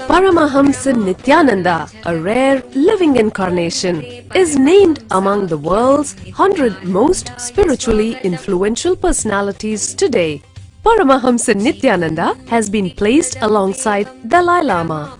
Paramahamsa Nithyananda, a rare living incarnation, is named among the world's 100 most spiritually influential personalities today. Paramahamsa Nithyananda has been placed alongside Dalai Lama,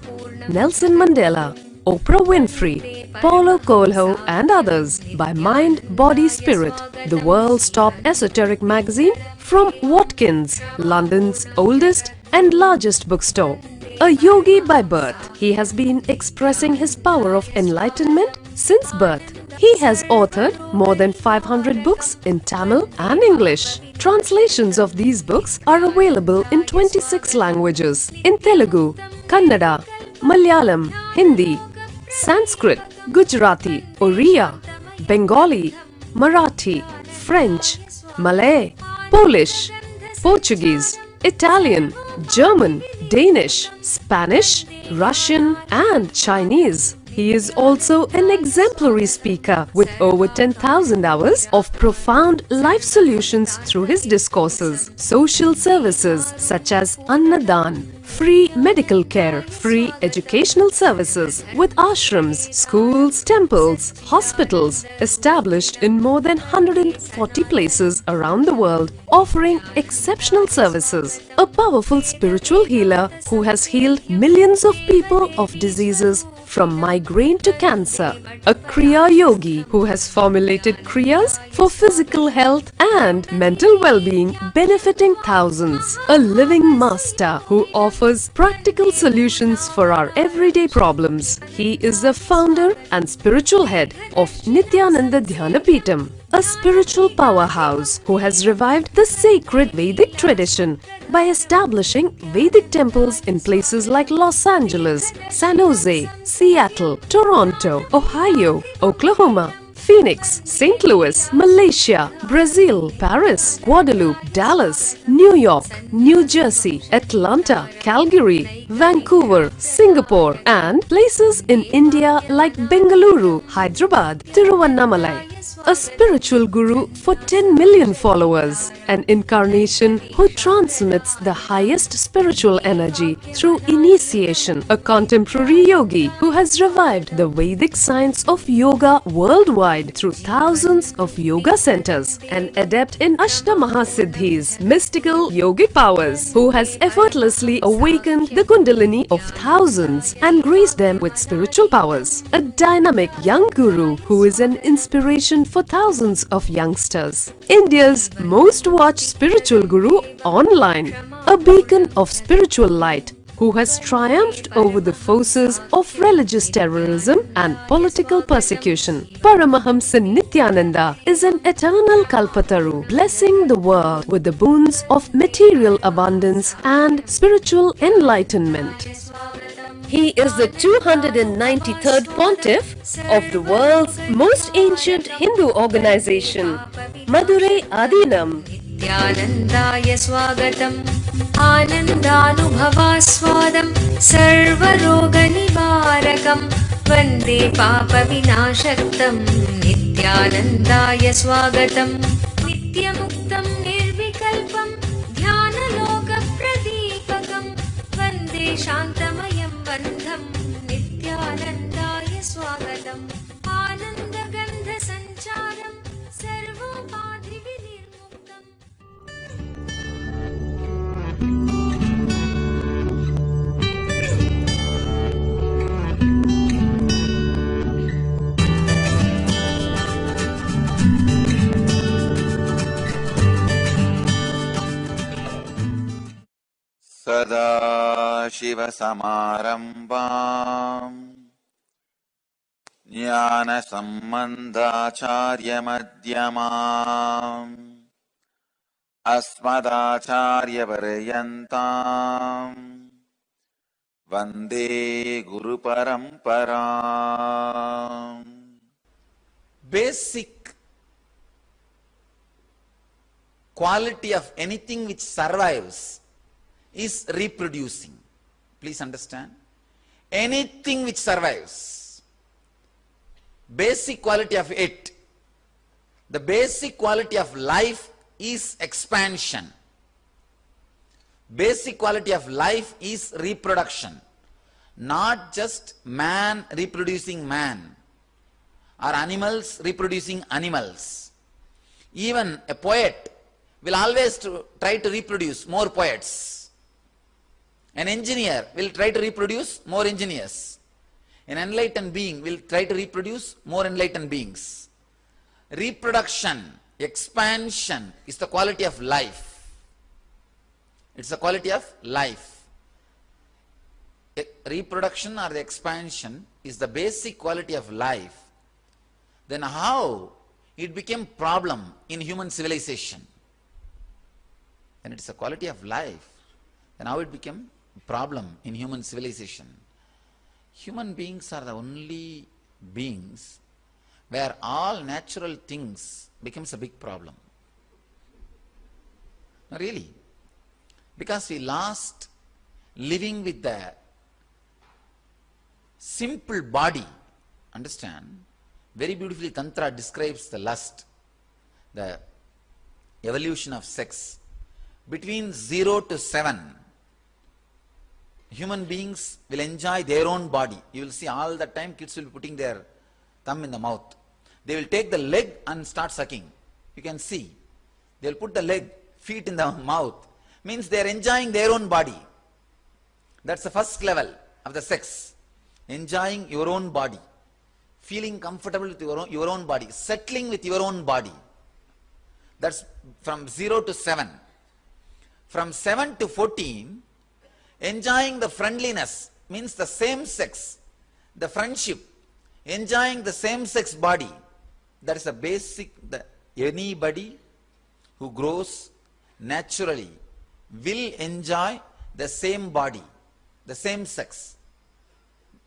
Nelson Mandela, Oprah Winfrey, Paulo Coelho and others by Mind, Body, Spirit, the world's top esoteric magazine from Watkins, London's oldest and largest bookstore. A yogi by birth, he has been expressing his power of enlightenment since birth. He has authored more than 500 books in Tamil and English. Translations of these books are available in 26 languages in Telugu, Kannada, Malayalam, Hindi, Sanskrit, Gujarati, Oriya, Bengali, Marathi, French, Malay, Polish, Portuguese, Italian, German, Danish, Spanish, Russian and Chinese. He is also an exemplary speaker with over 10,000 hours of profound life solutions through his discourses. Social services such as Annadan, free medical care, free educational services with ashrams, schools, temples, hospitals established in more than 140 places around the world, offering exceptional services. A powerful spiritual healer who has healed millions of people of diseases from migraine to cancer. A Kriya Yogi who has formulated Kriyas for physical health and mental well-being benefiting thousands. A living master who offers practical solutions for our everyday problems. He is the founder and spiritual head of Nithyananda Dhyanapeetham, a spiritual powerhouse who has revived the sacred Vedic tradition by establishing Vedic temples in places like Los Angeles, San Jose, Seattle, Toronto, Ohio, Oklahoma, Phoenix, St. Louis, Malaysia, Brazil, Paris, Guadeloupe, Dallas, New York, New Jersey, Atlanta, Calgary, Vancouver, Singapore and places in India like Bengaluru, Hyderabad, Tiruvannamalai. A spiritual guru for 10 million followers, an incarnation who transmits the highest spiritual energy through initiation, a contemporary yogi who has revived the Vedic science of yoga worldwide through thousands of yoga centers, an adept in Ashtamaha-siddhis, mystical yogic powers, who has effortlessly awakened the Kundalini of thousands and graced them with spiritual powers, a dynamic young guru who is an inspiration for thousands of youngsters, India's most watched spiritual guru online, a beacon of spiritual light who has triumphed over the forces of religious terrorism and political persecution. Paramahamsa Nithyananda is an eternal Kalpataru, blessing the world with the boons of material abundance and spiritual enlightenment. He is the 293rd Pontiff of the world's most ancient Hindu organization, Madurai Adinam. Nithyanandaya swagatam Anandanubhavaswadam Sarvaroga nivarakam Vande papa vinashaktam Nithyanandaya swagatam Nityamuktam nirvikalpam Dhyanaloka pradipakam Vande shantamayam bandham Nithyanandaya swagatam Anandagandha sancharam Sarvopadhi vinirmuktam. सदाशिवसमारम्भाम् ज्ञानसम्बन्धाचार्यमध्यमाम् अस्मदाचार्यपर्यन्ताम् वन्दे गुरुपरम्पराम्. Basic quality of anything which survives is reproducing. Please understand. Anything which survives, basic quality of it, the basic quality of life is expansion. Basic quality of life is reproduction. Not just man reproducing man or animals reproducing animals. Even a poet will always try to reproduce more poets. An engineer will try to reproduce more engineers. An enlightened being will try to reproduce more enlightened beings. Reproduction, expansion is the quality of life. It's the quality of life. Reproduction or the expansion is the basic quality of life. Then how it became problem in human civilization? When it's the quality of life, then how it became problem in human civilization? Human beings are the only beings where all natural things becomes a big problem. No, really. Because we lost living with the simple body. Understand? Very beautifully Tantra describes the lust, the evolution of sex. Between 0 to 7, human beings will enjoy their own body. You will see all the time kids will be putting their thumb in the mouth. They will take the leg and start sucking. You can see. They will put the leg, feet in the mouth. Means they are enjoying their own body. That's the first level of the sex. Enjoying your own body. Feeling comfortable with your own body. Settling with your own body. That's from 0 to 7. From 7 to 14, enjoying the friendliness, means the same sex, the friendship, enjoying the same sex body. That is a basic, anybody who grows naturally will enjoy the same body, the same sex.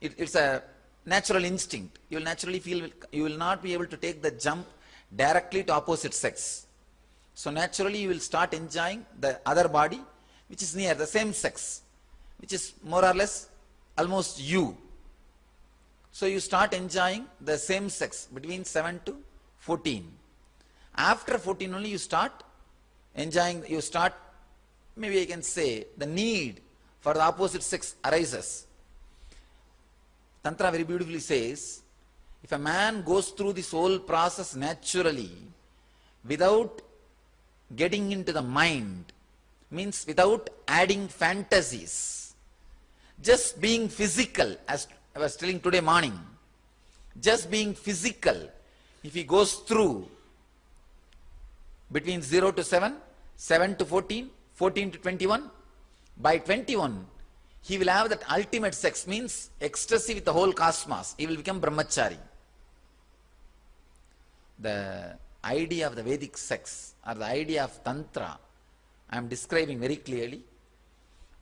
It's a natural instinct. You will naturally feel, you will not be able to take the jump directly to opposite sex. So naturally you will start enjoying the other body which is near the same sex, which is more or less almost you. So you start enjoying the same sex between 7 to 14. After 14 only you start enjoying, maybe I can say, the need for the opposite sex arises. Tantra very beautifully says, if a man goes through this whole process naturally, without getting into the mind, means without adding fantasies, just being physical, as I was telling today morning, just being physical, if he goes through between 0 to 7, 7 to 14, 14 to 21, by 21, he will have that ultimate sex, means ecstasy with the whole cosmos. He will become brahmachari. The idea of the Vedic sex or the idea of Tantra, I am describing very clearly.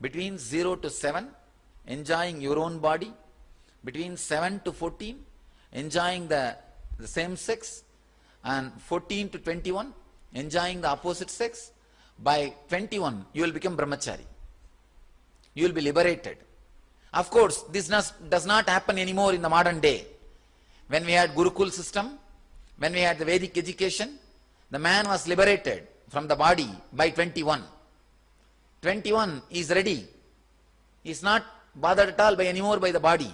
Between 0 to 7, enjoying your own body. Between 7 to 14, enjoying the same sex. And 14 to 21, enjoying the opposite sex. By 21, you will become brahmachari. You will be liberated. Of course, this does not happen anymore in the modern day. When we had Gurukul system, when we had the Vedic education, the man was liberated from the body by 21. 21 is ready. He is not bothered at all anymore by the body.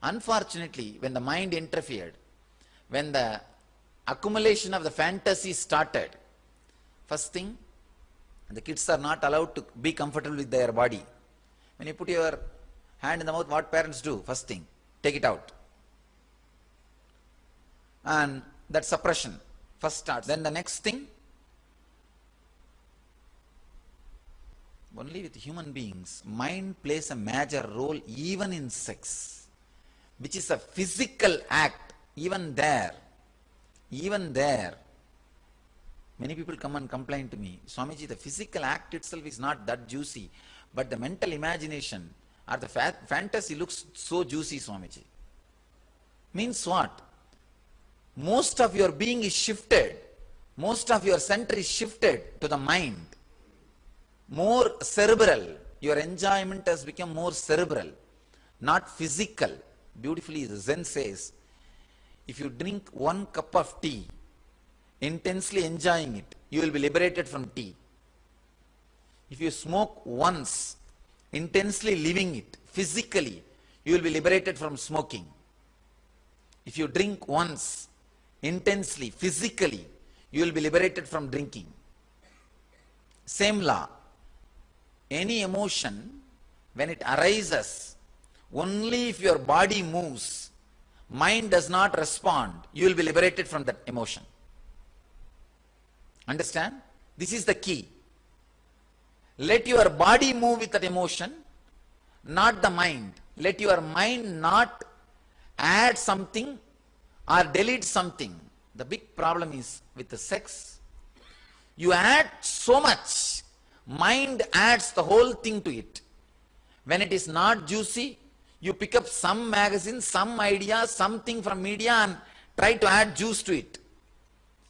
Unfortunately, when the mind interfered, when the accumulation of the fantasy started, first thing, the kids are not allowed to be comfortable with their body. When you put your hand in the mouth, what parents do? First thing, take it out. And that suppression first starts. Then the next thing, only with human beings, mind plays a major role even in sex, which is a physical act. Even there, many people come and complain to me, Swamiji, the physical act itself is not that juicy, but the mental imagination or the fantasy looks so juicy, Swamiji. Means what? Most of your being is shifted. Most of your center is shifted to the mind. More cerebral. Your enjoyment has become more cerebral, not physical. Beautifully, the Zen says, if you drink 1 cup of tea, intensely enjoying it, you will be liberated from tea. If you smoke once, intensely living it, physically, you will be liberated from smoking. If you drink once, intensely, physically, you will be liberated from drinking. Same law. Any emotion, when it arises, only if your body moves, mind does not respond, you will be liberated from that emotion. Understand? This is the key. Let your body move with that emotion, not the mind. Let your mind not add something or delete something. The big problem is with the sex. You add so much. Mind adds the whole thing to it. When it is not juicy, you pick up some magazine, some idea, something from media and try to add juice to it.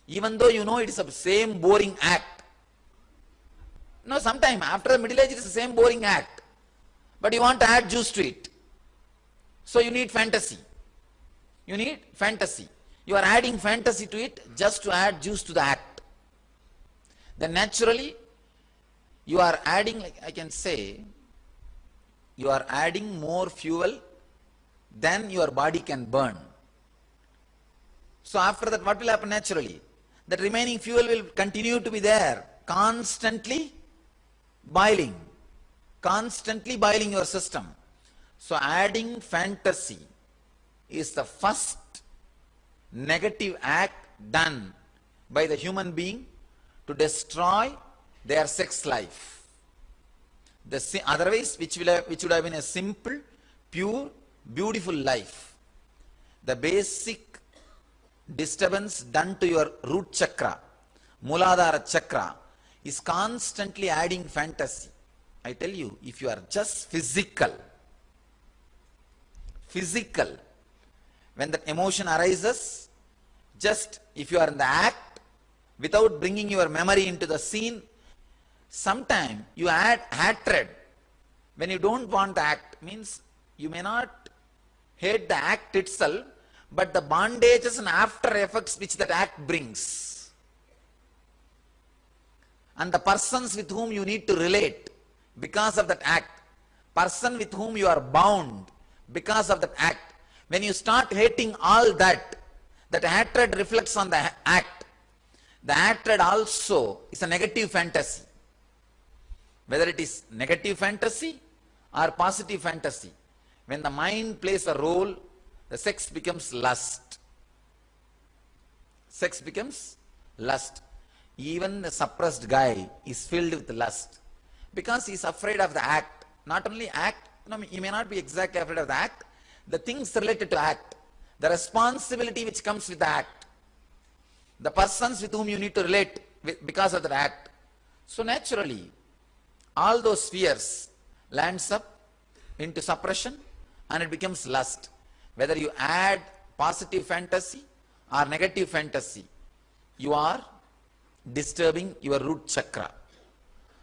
Even though you know it is the same boring act. No, sometime after the middle age it is the same boring act. But you want to add juice to it. So you need fantasy. You need fantasy. You are adding fantasy to it just to add juice to the act. Then naturally, you are adding, like I can say, you are adding more fuel than your body can burn. So after that, what will happen naturally? The remaining fuel will continue to be there, constantly boiling your system. So adding fantasy is the first negative act done by the human being to destroy their sex life. Otherwise, which would have been a simple, pure, beautiful life. The basic disturbance done to your root chakra, Muladhara chakra, is constantly adding fantasy. I tell you, if you are just physical, when that emotion arises, just if you are in the act, without bringing your memory into the scene, sometime you add hatred. When you don't want the act, means you may not hate the act itself, but the bondages and after effects which that act brings. And the persons with whom you need to relate because of that act, person with whom you are bound because of that act, when you start hating all that, that hatred reflects on the act. The hatred also is a negative fantasy. Whether it is negative fantasy or positive fantasy, when the mind plays a role, the sex becomes lust. Sex becomes lust. Even the suppressed guy is filled with lust because he is afraid of the act. Not only act, he may not be exactly afraid of the act, the things related to act, the responsibility which comes with the act, the persons with whom you need to relate because of the act. So naturally, all those fears lands up into suppression and it becomes lust. Whether you add positive fantasy or negative fantasy, you are disturbing your root chakra.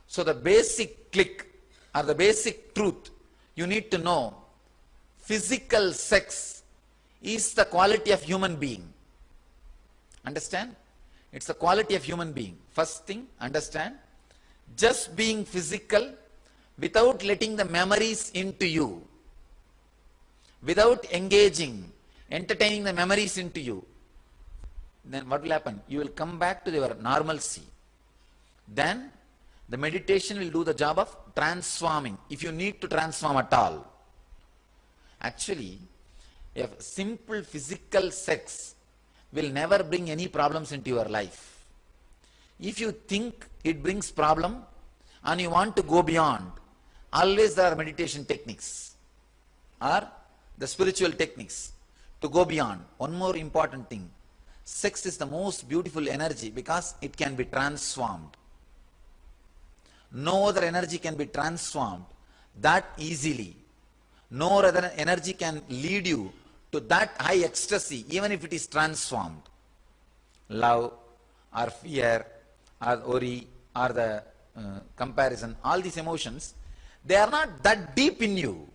So the basic click or the basic truth you need to know, physical sex is the quality of human being. Understand? It's the quality of human being. First thing, understand, just being physical without letting the memories into you, without engaging, entertaining the memories into you, then what will happen? You will come back to your normalcy. Then the meditation will do the job of transforming, if you need to transform at all. Actually, a simple physical sex will never bring any problems into your life. If you think it brings problem and you want to go beyond, always there are meditation techniques or the spiritual techniques to go beyond. One more important thing, sex is the most beautiful energy because it can be transformed. No other energy can be transformed that easily. No other energy can lead you to that high ecstasy even if it is transformed. Love or fear or worry or the comparison, all these emotions, they are not that deep in you.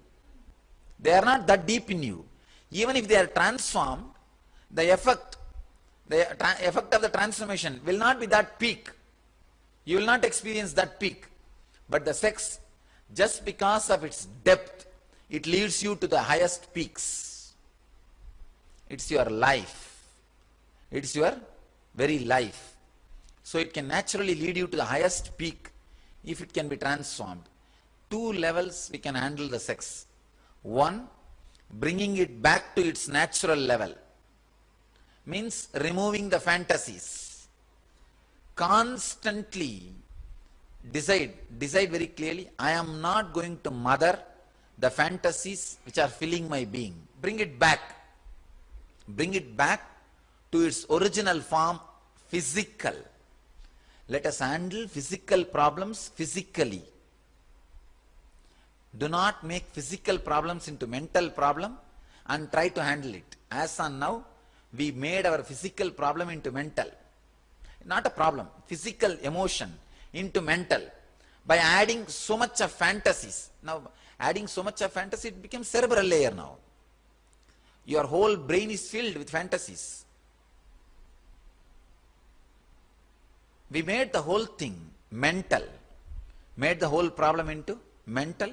They are not that deep in you. Even if they are transformed, the effect of the transformation will not be that peak. You will not experience that peak. But the sex, just because of its depth, it leads you to the highest peaks. It's your life. It's your very life. So it can naturally lead you to the highest peak if it can be transformed. Two levels we can handle the sex. One, bringing it back to its natural level. Means removing the fantasies. Constantly decide very clearly, I am not going to mother the fantasies which are filling my being. Bring it back. Bring it back to its original form, physical. Let us handle physical problems physically. Do not make physical problems into mental problem and try to handle it. As on now, we made our physical problem into mental. Not a problem, physical emotion into mental. By adding so much of fantasies. Now, adding so much of fantasy, it becomes cerebral layer now. Your whole brain is filled with fantasies. We made the whole thing mental. Made the whole problem into mental.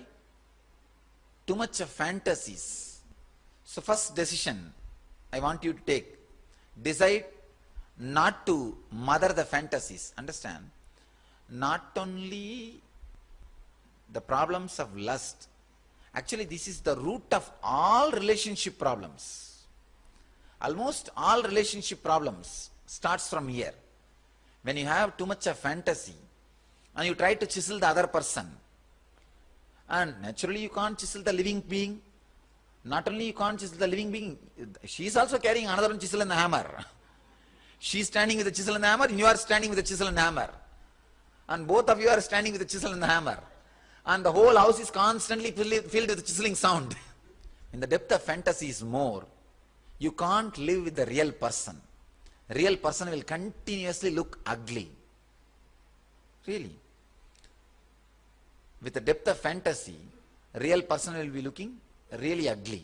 Too much of fantasies. So first decision I want you to take. Decide not to mother the fantasies. Understand? Not only the problems of lust. Actually, this is the root of all relationship problems. Almost all relationship problems starts from here. When you have too much of fantasy and you try to chisel the other person, and naturally you can't chisel the living being. Not only you can't chisel the living being, she is also carrying another chisel and hammer. She is standing with the chisel and hammer, and you are standing with the chisel and hammer. And both of you are standing with the chisel and the hammer. And the whole house is constantly filled with chiseling sound. When the depth of fantasy is more, you can't live with the real person. Real person will continuously look ugly. Really. With the depth of fantasy, real person will be looking really ugly.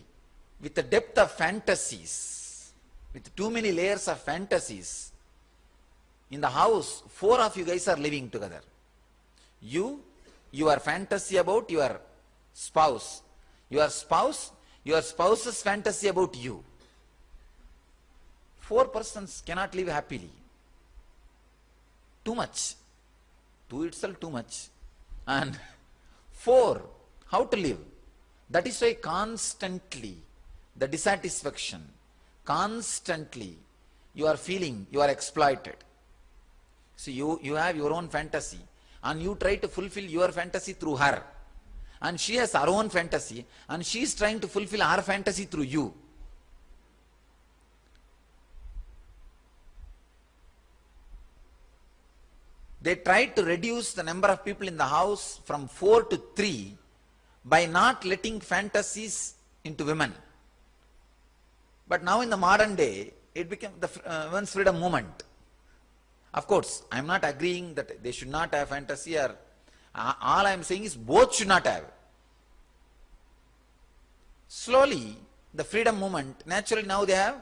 With the depth of fantasies, with too many layers of fantasies, in the house, 4 of you guys are living together. Your fantasy about your spouse. Your spouse's fantasy about you. 4 persons cannot live happily. Too much. 2 itself too much. And 4, how to live? That is why constantly the dissatisfaction, constantly you are feeling you are exploited. So you have your own fantasy and you try to fulfill your fantasy through her. And she has her own fantasy and she is trying to fulfill her fantasy through you. They tried to reduce the number of people in the house from 4 to 3 by not letting fantasies into women. But now in the modern day, it became the women's freedom movement. Of course, I am not agreeing that they should not have fantasy, or all I am saying is both should not have. Slowly, the freedom movement, naturally now they have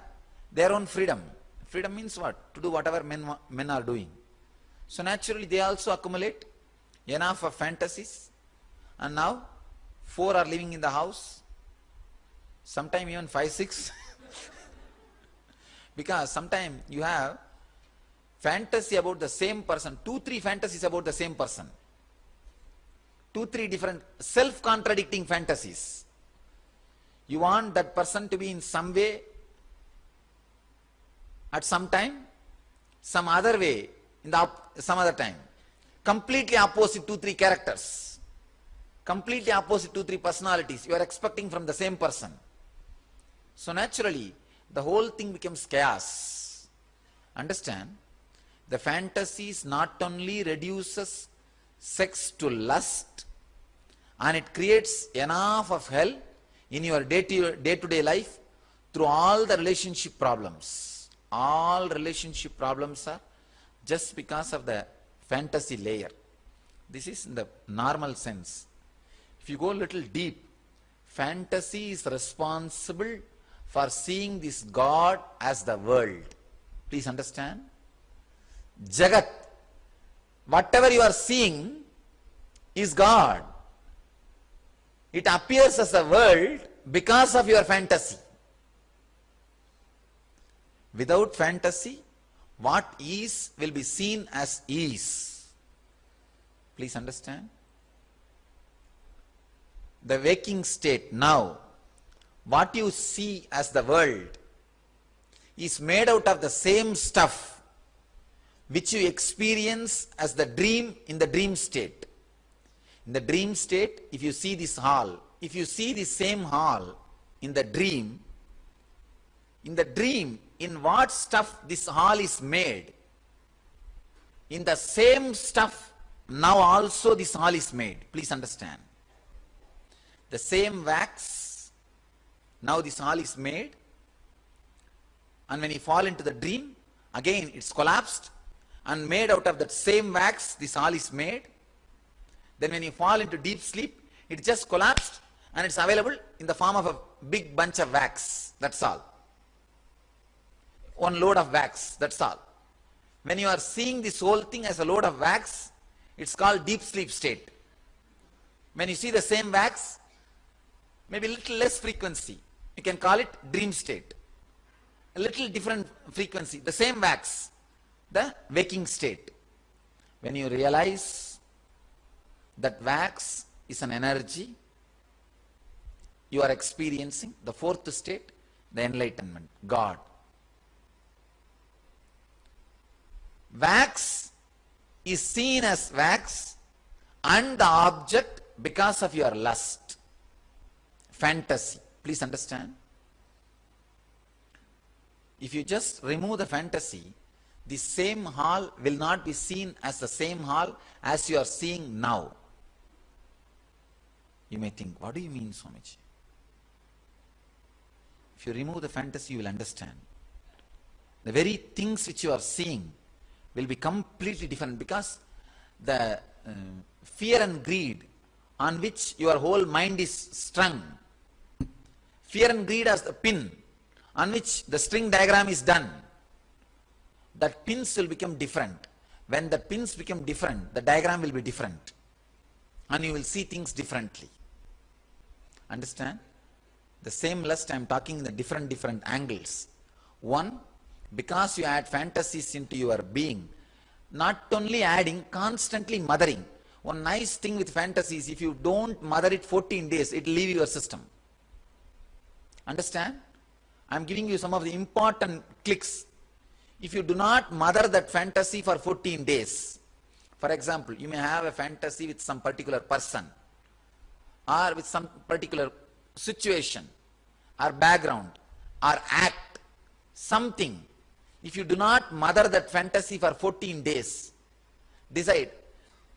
their own freedom. Freedom means what? To do whatever men are doing. So naturally they also accumulate enough of fantasies, and now 4 are living in the house, sometime even 5, 6. Because sometime you have fantasy about the same person, 2, 3 fantasies about the same person. 2, 3 different self-contradicting fantasies. You want that person to be in some way at some time, some other way in some other time. Completely opposite 2, 3 characters. Completely opposite 2, 3 personalities you are expecting from the same person. So naturally, the whole thing becomes chaos. Understand? The fantasies not only reduces sex to lust, and it creates enough of hell in your day-to-day life through all the relationship problems. All relationship problems are just because of the fantasy layer. This is in the normal sense. If you go a little deep, fantasy is responsible for seeing this God as the world. Please understand. Jagat, whatever you are seeing, is God. It appears as a world because of your fantasy. Without fantasy, what is will be seen as is. Please understand. The waking state now, what you see as the world is made out of the same stuff which you experience as the dream in the dream state. In the dream state, if you see this hall, if you see the same hall in the dream, in what stuff this hall is made, in the same stuff now also this hall is made. Please understand. The same wax, now this hall is made, and when you fall into the dream, again it's collapsed and made out of that same wax, this hall is made. Then when you fall into deep sleep, it just collapsed and it's available in the form of a big bunch of wax. That's all. One load of wax, that's all. When you are seeing this whole thing as a load of wax, it's called deep sleep state. When you see the same wax, maybe a little less frequency, you can call it dream state. A little different frequency, the same wax, the waking state. When you realize that wax is an energy, you are experiencing the fourth state, the enlightenment, God. Wax is seen as wax and the object because of your lust, fantasy. Please understand. If you just remove the fantasy, the same hall will not be seen as the same hall as you are seeing now. You may think, what do you mean, Swamiji? If you remove the fantasy, you will understand. The very things which you are seeing will be completely different, because the fear and greed on which your whole mind is strung, fear and greed as the pin on which the string diagram is done, that pins will become different. When the pins become different, the diagram will be different and you will see things differently. Understand? The same lust I am talking in the different angles. One, because you add fantasies into your being, not only adding, constantly mothering. One nice thing with fantasies, if you don't mother it 14 days, it will leave your system. Understand? I am giving you some of the important clicks. If you do not mother that fantasy for 14 days, for example, you may have a fantasy with some particular person or with some particular situation or background or act, something. If you do not mother that fantasy for 14 days, decide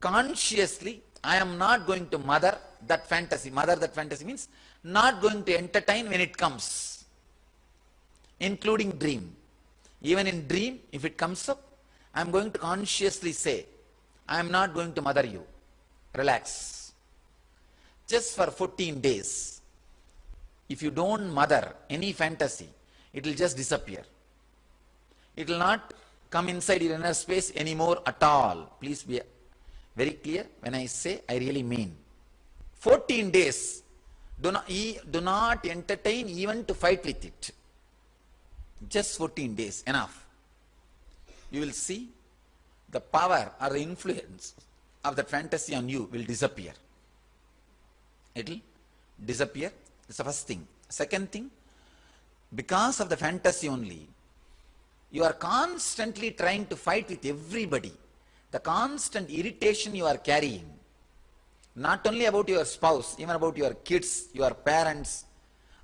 consciously, I am not going to mother that fantasy. Mother that fantasy means not going to entertain when it comes, including dream. Even in dream, if it comes up, I am going to consciously say, I am not going to mother you. Relax. Just for 14 days. If you don't mother any fantasy, it will just disappear. It will not come inside your inner space anymore at all. Please be very clear. When I say, I really mean. 14 days. Do not entertain even to fight with it. Just 14 days, enough. You will see the power or the influence of that fantasy on you will disappear. It will disappear. It's the first thing. Second thing, because of the fantasy only, you are constantly trying to fight with everybody. The constant irritation you are carrying, not only about your spouse, even about your kids, your parents,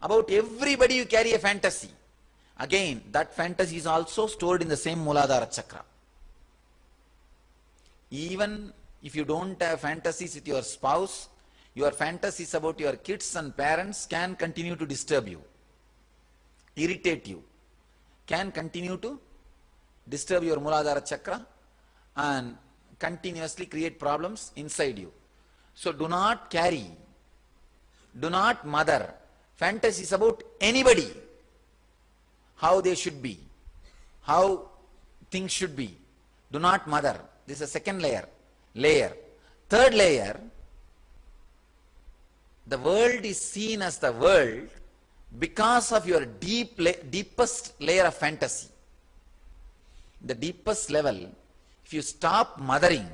about everybody you carry a fantasy. Again, that fantasy is also stored in the same Mooladhara chakra. Even if you don't have fantasies with your spouse, your fantasies about your kids and parents can continue to disturb you, irritate you, can continue to disturb your Mooladhara chakra and continuously create problems inside you. So do not carry, do not mother fantasies about anybody, how they should be, how things should be. Do not mother. This is the second layer. Third layer, the world is seen as the world because of your deepest layer of fantasy. The deepest level, if you stop mothering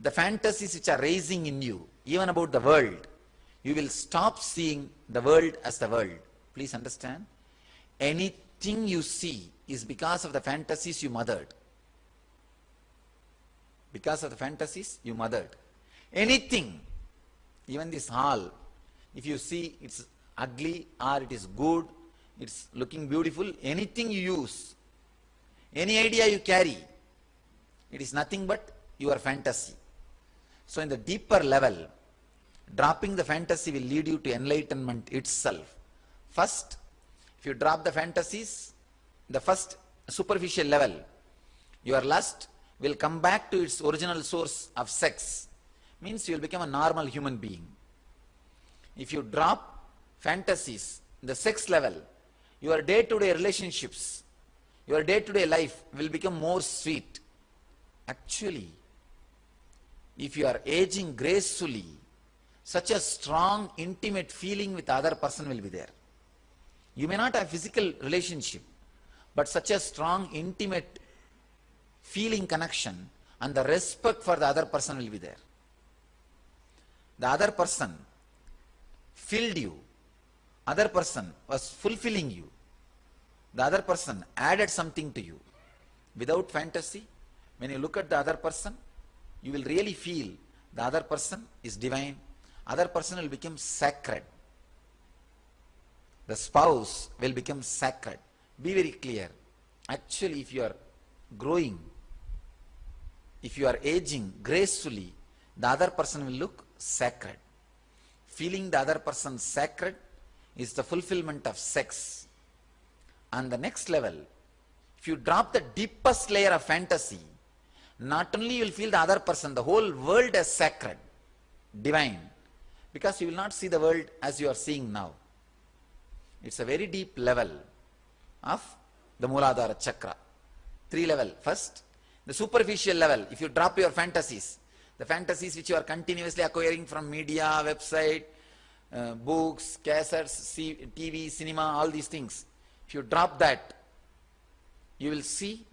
the fantasies which are raising in you, even about the world, you will stop seeing the world as the world. Please understand, anything you see is because of the fantasies you mothered. Because of the fantasies you mothered. Anything, even this hall, if you see it's ugly or it is good, it's looking beautiful, anything you use, any idea you carry, it is nothing but your fantasy. So in the deeper level, dropping the fantasy will lead you to enlightenment itself. First, if you drop the fantasies, the first superficial level, your lust will come back to its original source of sex. Means you will become a normal human being. If you drop fantasies, the sex level, your day-to-day relationships, your day-to-day life will become more sweet. Actually, if you are aging gracefully, such a strong, intimate feeling with the other person will be there. You may not have physical relationship, but such a strong, intimate feeling connection and the respect for the other person will be there. The other person filled you. Other person was fulfilling you. The other person added something to you. Without fantasy, when you look at the other person, you will really feel the other person is divine. Other person will become sacred. The spouse will become sacred. Be very clear. Actually, if you are growing, if you are aging gracefully, the other person will look sacred. Feeling the other person sacred is the fulfillment of sex. And the next level, if you drop the deepest layer of fantasy, not only you will feel the other person, the whole world as sacred, divine, because you will not see the world as you are seeing now. It's a very deep level of the Mooladhara Chakra. 3 level. First, the superficial level, if you drop your fantasies, the fantasies which you are continuously acquiring from media, website, books, cassettes, TV, cinema, all these things, if you drop that, you will see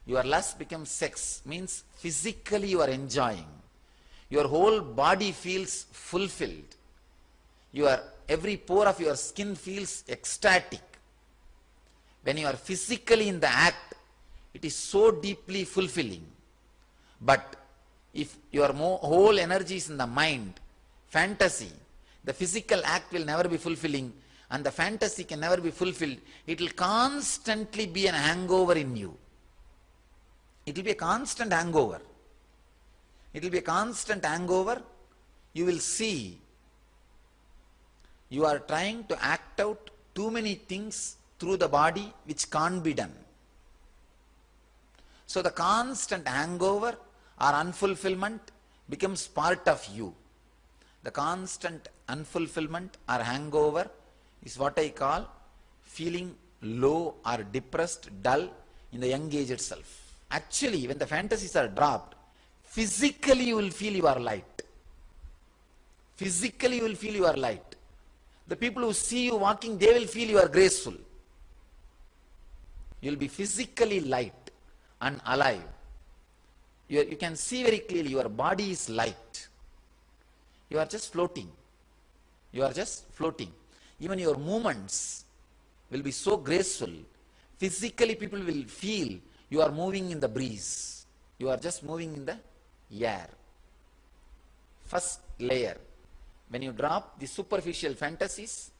your lust becomes sex, means physically you are enjoying. Your whole body feels fulfilled. Every pore of your skin feels ecstatic. When you are physically in the act, it is so deeply fulfilling. But if your whole energy is in the mind, fantasy, the physical act will never be fulfilling and the fantasy can never be fulfilled. It will constantly be an hangover in you. It will be a constant hangover. It will be a constant hangover. You will see you are trying to act out too many things through the body which can't be done. So the constant hangover or unfulfillment becomes part of you. The constant unfulfillment or hangover is what I call feeling low or depressed, dull in the young age itself. Actually, when the fantasies are dropped, physically you will feel you are light. Physically you will feel you are light. The people who see you walking, they will feel you are graceful. You will be physically light and alive. You can see very clearly your body is light. You are just floating. You are just floating. Even your movements will be so graceful. Physically people will feel you are moving in the breeze. You are just moving in the air. First layer. When you drop the superficial fantasies,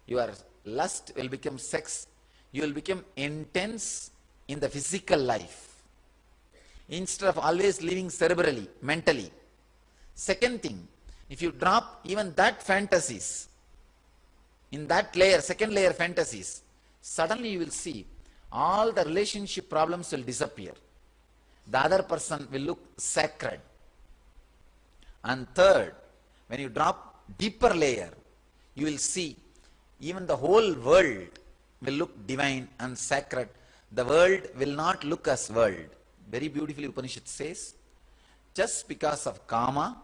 your lust will become sex. You will become intense in the physical life, instead of always living cerebrally, mentally. Second thing, if you drop even that fantasies, in that layer, second layer fantasies, suddenly you will see all the relationship problems will disappear. The other person will look sacred. And third, when you drop deeper layer, you will see even the whole world will look divine and sacred. The world will not look as world. Very beautifully Upanishad says, just because of Kama,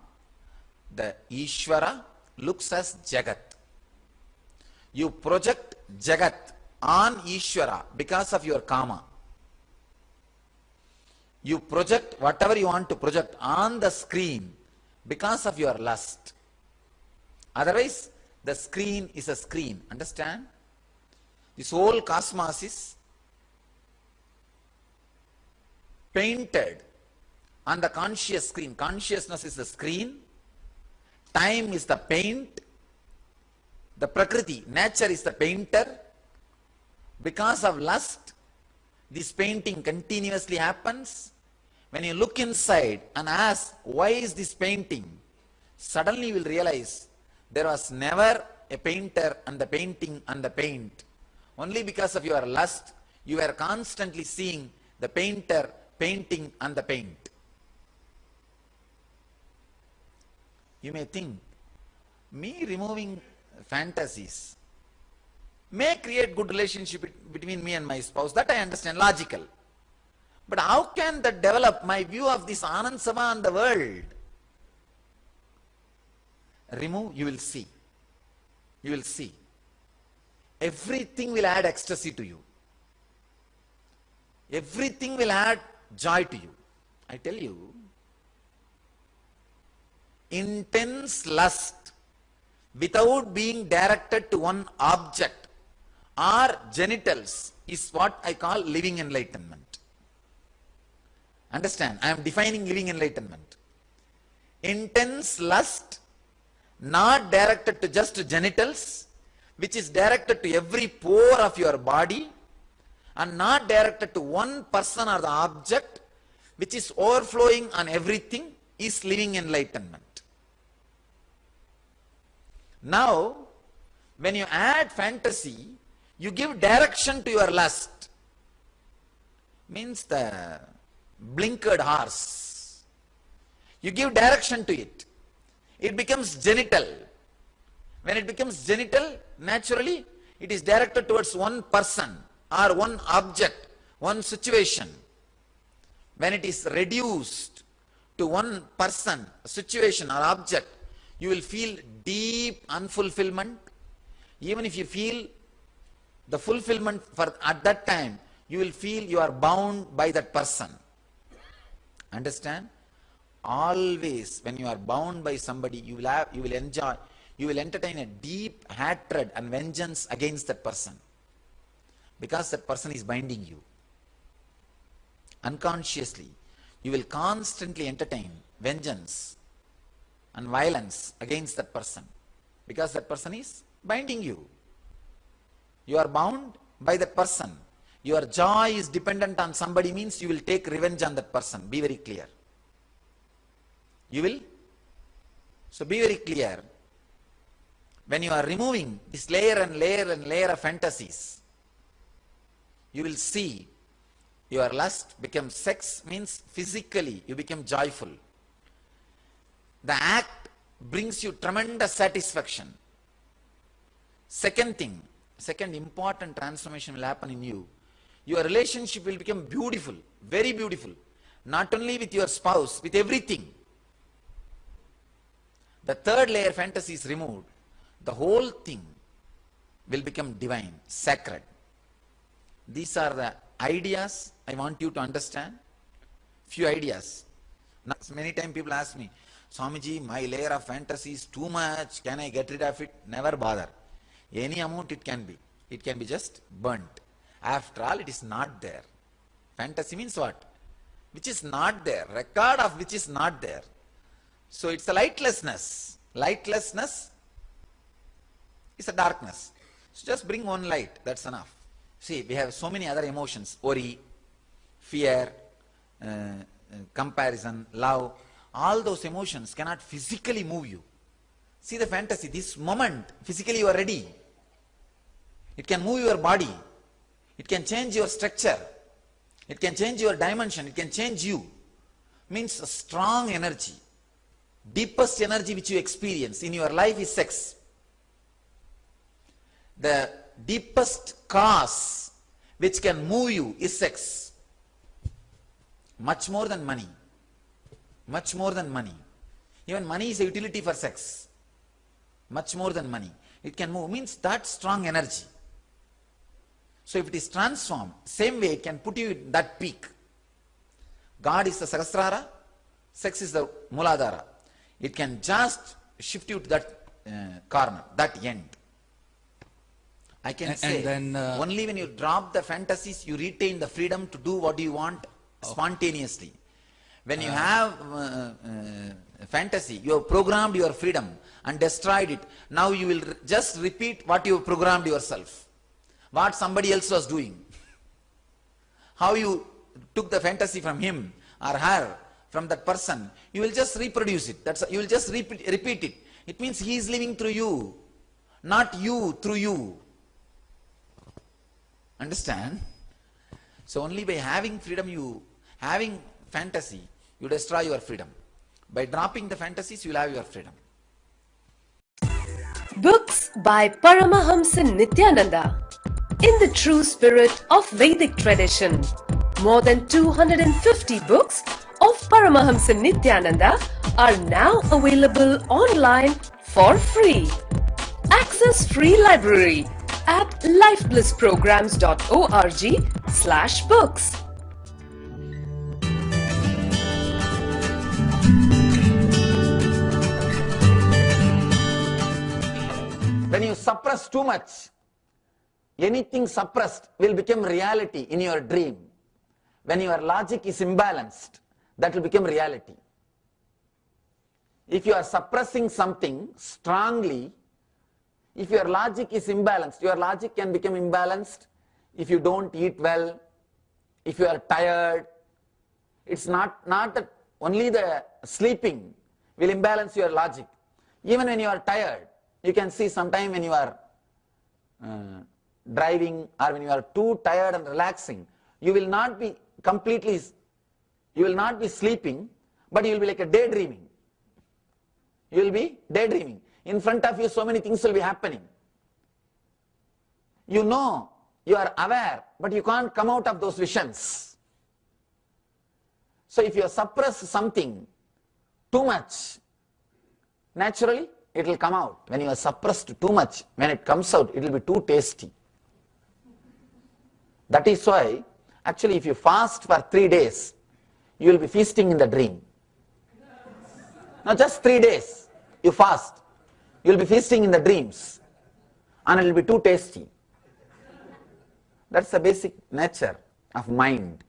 the Ishvara looks as Jagat. You project Jagat on Ishvara because of your karma. You project whatever you want to project on the screen because of your lust. Otherwise, the screen is a screen. Understand? This whole cosmos is painted on the conscious screen. Consciousness is the screen. Time is the paint. The Prakriti, nature is the painter. Because of lust, this painting continuously happens. When you look inside and ask, why is this painting? Suddenly you will realize there was never a painter and the painting and the paint. Only because of your lust, you were constantly seeing the painter, painting and the paint. You may think, me removing fantasies may create good relationship between me and my spouse. That I understand, logical. But how can that develop my view of this Anand Sabha and the world? Remove, you will see. You will see. Everything will add ecstasy to you. Everything will add joy to you. I tell you, intense lust without being directed to one object or genitals is what I call living enlightenment. Understand, I am defining living enlightenment. Intense lust, not directed to just genitals, which is directed to every pore of your body, and not directed to one person or the object, which is overflowing on everything, is living enlightenment. Now, when you add fantasy, you give direction to your lust. Means the blinkered horse. You give direction to it. It becomes genital. When it becomes genital, naturally, it is directed towards one person or one object, one situation. When it is reduced to one person, situation or object, you will feel deep unfulfillment. Even if you feel the fulfillment at that time, you will feel you are bound by that person. Understand? Always when you are bound by somebody, you will enjoy, you will entertain a deep hatred and vengeance against that person. Because that person is binding you. Unconsciously, you will constantly entertain vengeance and violence against that person. Because that person is binding you. You are bound by that person. Your joy is dependent on somebody means you will take revenge on that person. Be very clear. You will? So be very clear. When you are removing this layer and layer and layer of fantasies, you will see your lust becomes sex, means physically you become joyful. The act brings you tremendous satisfaction. Second thing, second important transformation will happen in you. Your relationship will become beautiful, very beautiful. Not only with your spouse, with everything. The third layer fantasy is removed. The whole thing will become divine, sacred. These are the ideas I want you to understand. Few ideas. Now, many times people ask me, Swamiji, my layer of fantasy is too much. Can I get rid of it? Never bother. Any amount it can be. It can be just burnt. After all, it is not there. Fantasy means what? Which is not there. Record of which is not there. So it's a lightlessness. Lightlessness is a darkness. So just bring one light. That's enough. See, we have so many other emotions. Worry, fear, comparison, love. All those emotions cannot physically move you. See the fantasy. This moment, physically you are ready. It can move your body. It can change your structure. It can change your dimension. It can change you. Means a strong energy. Deepest energy which you experience in your life is sex. The deepest cause which can move you is sex. Much more than money. Much more than money. Even money is a utility for sex. much more than money. It can move, means that strong energy. So if it is transformed, same way it can put you in that peak. God is the Sahasrara, sex is the Muladhara. It can just shift you to that corner, that end. I can say, then, only when you drop the fantasies, you retain the freedom to do what you want spontaneously. When you have fantasy, you have programmed your freedom and destroyed it. Now you will just repeat what you have programmed yourself, what somebody else was doing. How you took the fantasy from him or her, from that person, you will just reproduce it. You will just repeat it. It means he is living through you, not you through you. Understand? So only by having freedom, having fantasy, you destroy your freedom. By dropping the fantasies, you will have your freedom. Books by Paramahamsa Nithyananda. In the true spirit of Vedic tradition, more than 250 books of Paramahamsa Nithyananda are now available online for free. Access free library at lifeblissprograms.org/books. When you suppress too much, anything suppressed will become reality in your dream. When your logic is imbalanced, that will become reality. If you are suppressing something strongly, if your logic is imbalanced, your logic can become imbalanced if you don't eat well, if you are tired. It's not that only the sleeping will imbalance your logic. Even when you are tired, you can see sometime when you are driving or when you are too tired and relaxing, you will not be sleeping, but you will be like a daydreaming. You will be daydreaming. In front of you, so many things will be happening. You know, you are aware, but you can't come out of those visions. So if you suppress something too much, naturally it will come out. When you are suppressed too much, when it comes out, it will be too tasty. That is why, actually, if you fast for 3 days, you will be feasting in the dream. Now just 3 days, you fast. You will be feasting in the dreams, and it will be too tasty. That's the basic nature of mind.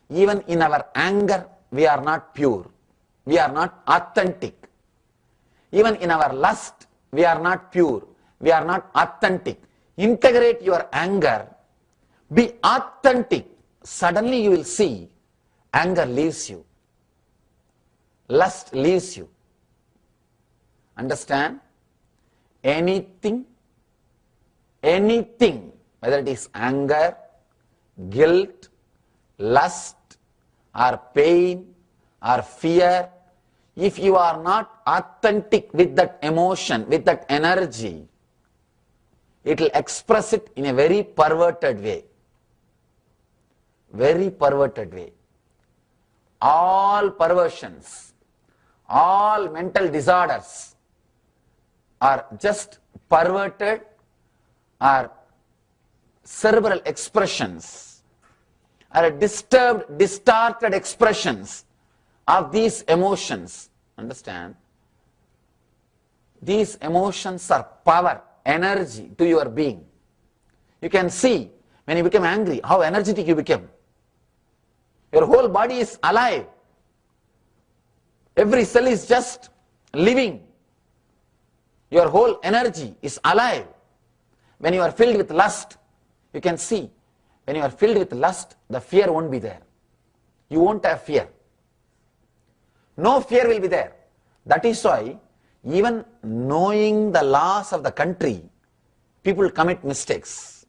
Even in our anger, we are not pure. We are not authentic. Even in our lust, we are not pure. We are not authentic. Integrate your anger. Be authentic. Suddenly you will see anger leaves you. Lust leaves you. Understand? Anything, whether it is anger, guilt, lust, or pain, or fear, if you are not authentic with that emotion, with that energy, it will express it in a very perverted way. Very perverted way. All perversions, all mental disorders are just perverted or cerebral expressions, or disturbed, distorted expressions of these emotions. Understand? These emotions are power, energy to your being. You can see when you become angry, how energetic you become. Your whole body is alive. Every cell is just living. Your whole energy is alive. When you are filled with lust, you can see, when you are filled with lust, the fear won't be there. You won't have fear. No fear will be there. That is why, even knowing the laws of the country, people commit mistakes.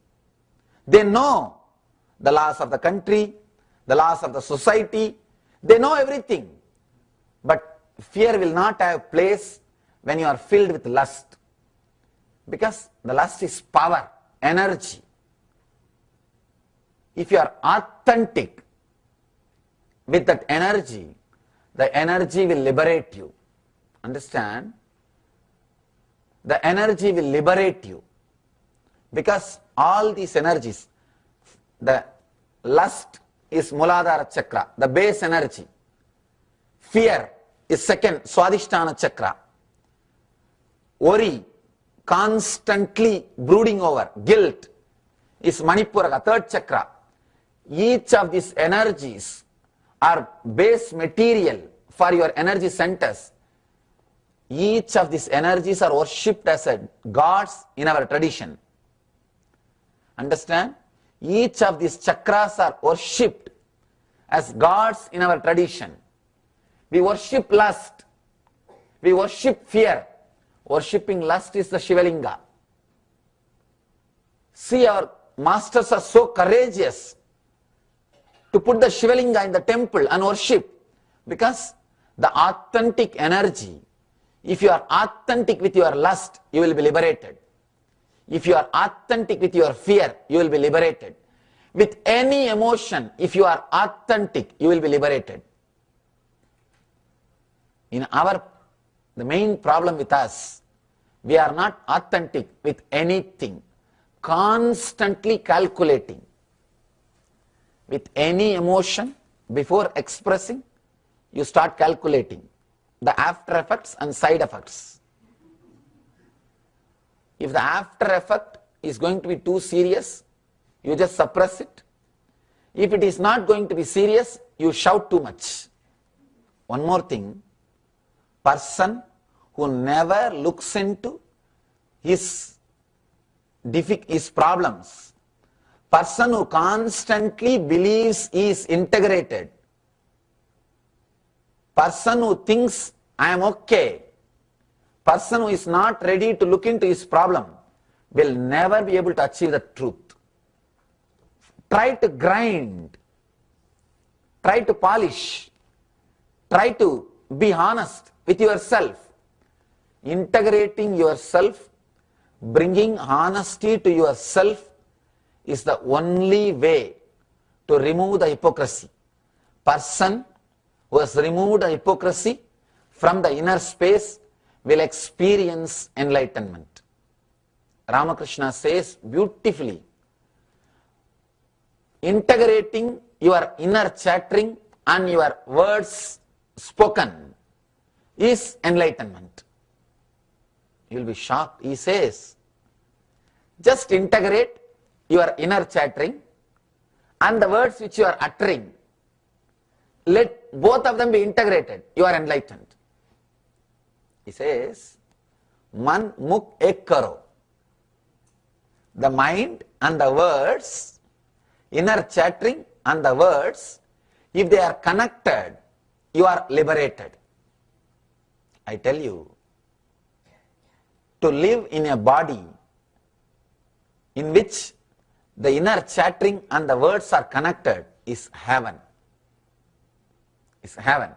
They know the laws of the country, the laws of the society, they know everything. But fear will not have place when you are filled with lust. Because the lust is power, energy. If you are authentic with that energy, the energy will liberate you. Understand? the energy will liberate you. Because all these energies, the lust is Muladhara Chakra, the base energy. Fear is second, Swadhisthana Chakra. Worry, constantly brooding over, guilt is Manipura, third chakra. Each of these energies are base material for your energy centers. Each of these energies are worshipped as gods in our tradition. Understand? Each of these chakras are worshipped as gods in our tradition. We worship lust. We worship fear. Worshipping lust is the Shivalinga. See, our masters are so courageous to put the Shivalinga in the temple and worship, because the authentic energy, if you are authentic with your lust, you will be liberated. If you are authentic with your fear, you will be liberated. With any emotion, if you are authentic, you will be liberated. The main problem with us, we are not authentic with anything, constantly calculating. With any emotion, before expressing, you start calculating the after effects and side effects. If the after effect is going to be too serious, you just suppress it. If it is not going to be serious, you shout too much. One more thing, person who never looks into his problems, person who constantly believes he is integrated, person who thinks I am okay, person who is not ready to look into his problem, will never be able to achieve the truth. Try to grind, try to polish, try to be honest with yourself. Integrating yourself, bringing honesty to yourself is the only way to remove the hypocrisy. Person who has removed the hypocrisy from the inner space will experience enlightenment. Ramakrishna says beautifully, integrating your inner chattering and your words spoken is enlightenment. You will be shocked. He says, just integrate your inner chattering and the words which you are uttering. Let both of them be integrated. You are enlightened. He says, Man mukh ek karo. The mind and the words, inner chattering and the words, if they are connected, you are liberated. I tell you, to live in a body in which the inner chattering and the words are connected is heaven. Is heaven.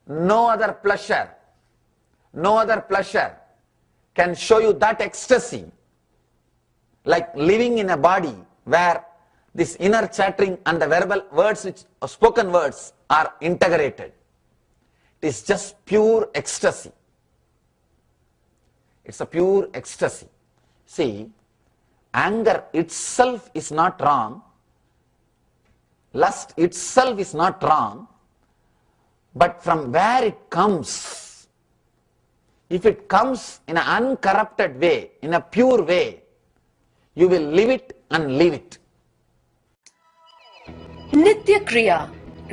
No other pleasure can show you that ecstasy like living in a body where this inner chattering and the verbal words, spoken words, are integrated. It is just pure ecstasy. It's a pure ecstasy. See, anger itself is not wrong. Lust itself is not wrong. But from where it comes, if it comes in an uncorrupted way, in a pure way, you will live it and live it. Nitya Kriya,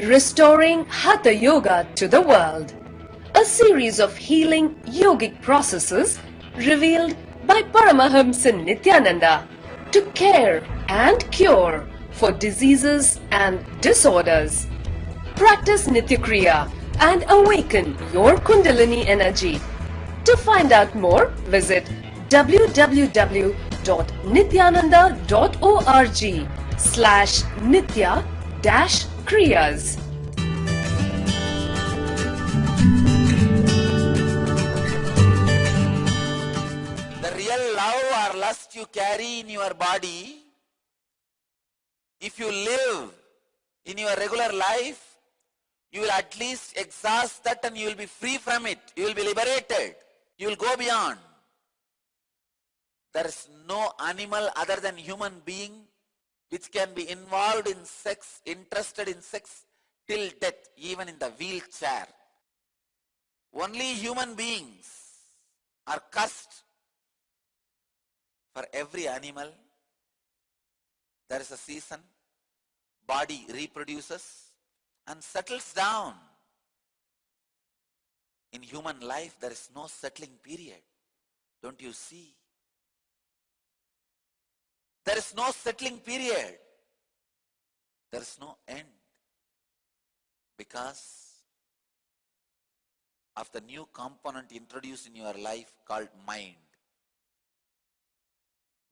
restoring Hatha Yoga to the world. A series of healing yogic processes revealed by Paramahamsa Nithyananda to care and cure for diseases and disorders. Practice Nitya Kriya and awaken your Kundalini energy. To find out more, visit www.nityananda.org/Nitya-Kriyas. The real love or lust you carry in your body, if you live in your regular life, you will at least exhaust that and you will be free from it. You will be liberated. You will go beyond. There is no animal other than human being which can be involved in sex, interested in sex till death, even in the wheelchair. Only human beings are cursed. For every animal, there is a season, body reproduces and settles down. In human life, there is no settling period. Don't you see? There is no settling period. There is no end. Because of the new component introduced in your life called mind.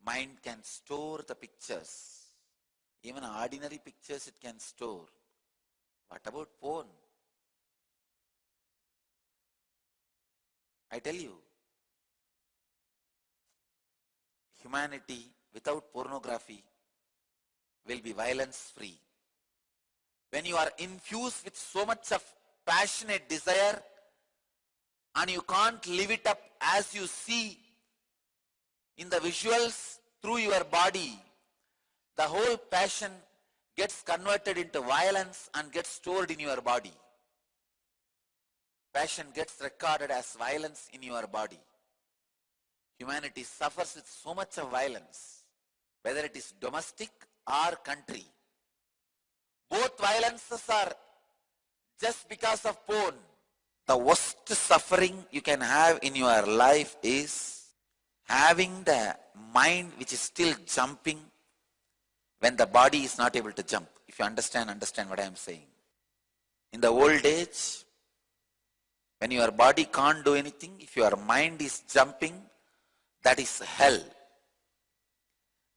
Mind can store the pictures. Even ordinary pictures it can store. What about porn? I tell you, humanity without pornography will be violence free. When you are infused with so much of passionate desire and you can't live it up as you see in the visuals through your body, the whole passion gets converted into violence and gets stored in your body. Passion gets recorded as violence in your body. Humanity suffers with so much of violence, whether it is domestic or country. Both violences are just because of porn. The worst suffering you can have in your life is having the mind which is still jumping when the body is not able to jump. If you understand what I am saying. In the old age, when your body can't do anything, if your mind is jumping, that is hell.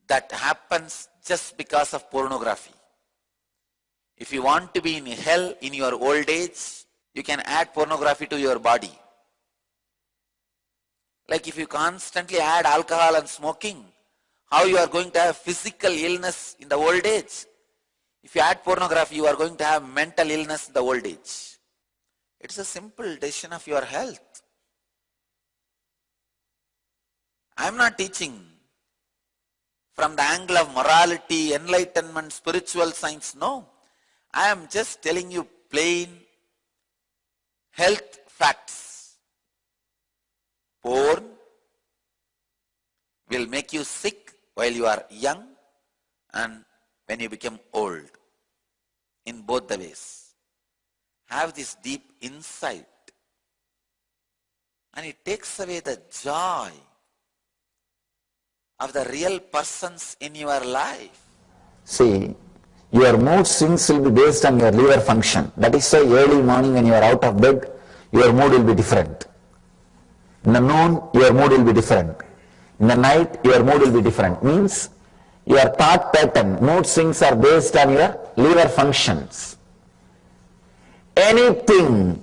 That happens just because of pornography. If you want to be in hell in your old age, you can add pornography to your body. Like if you constantly add alcohol and smoking, how you are going to have physical illness in the old age? If you add pornography, you are going to have mental illness in the old age. It's a simple decision of your health. I am not teaching from the angle of morality, enlightenment, spiritual science. No. I am just telling you plain health facts. Porn will make you sick while you are young and when you become old. In both the ways. Have this deep insight. And it takes away the joy of the real persons in your life. See, your mood swings will be based on your liver function. That is why early morning when you are out of bed, your mood will be different. In the noon, your mood will be different. In the night, your mood will be different. Means, your thought pattern, mood swings are based on your liver functions. Anything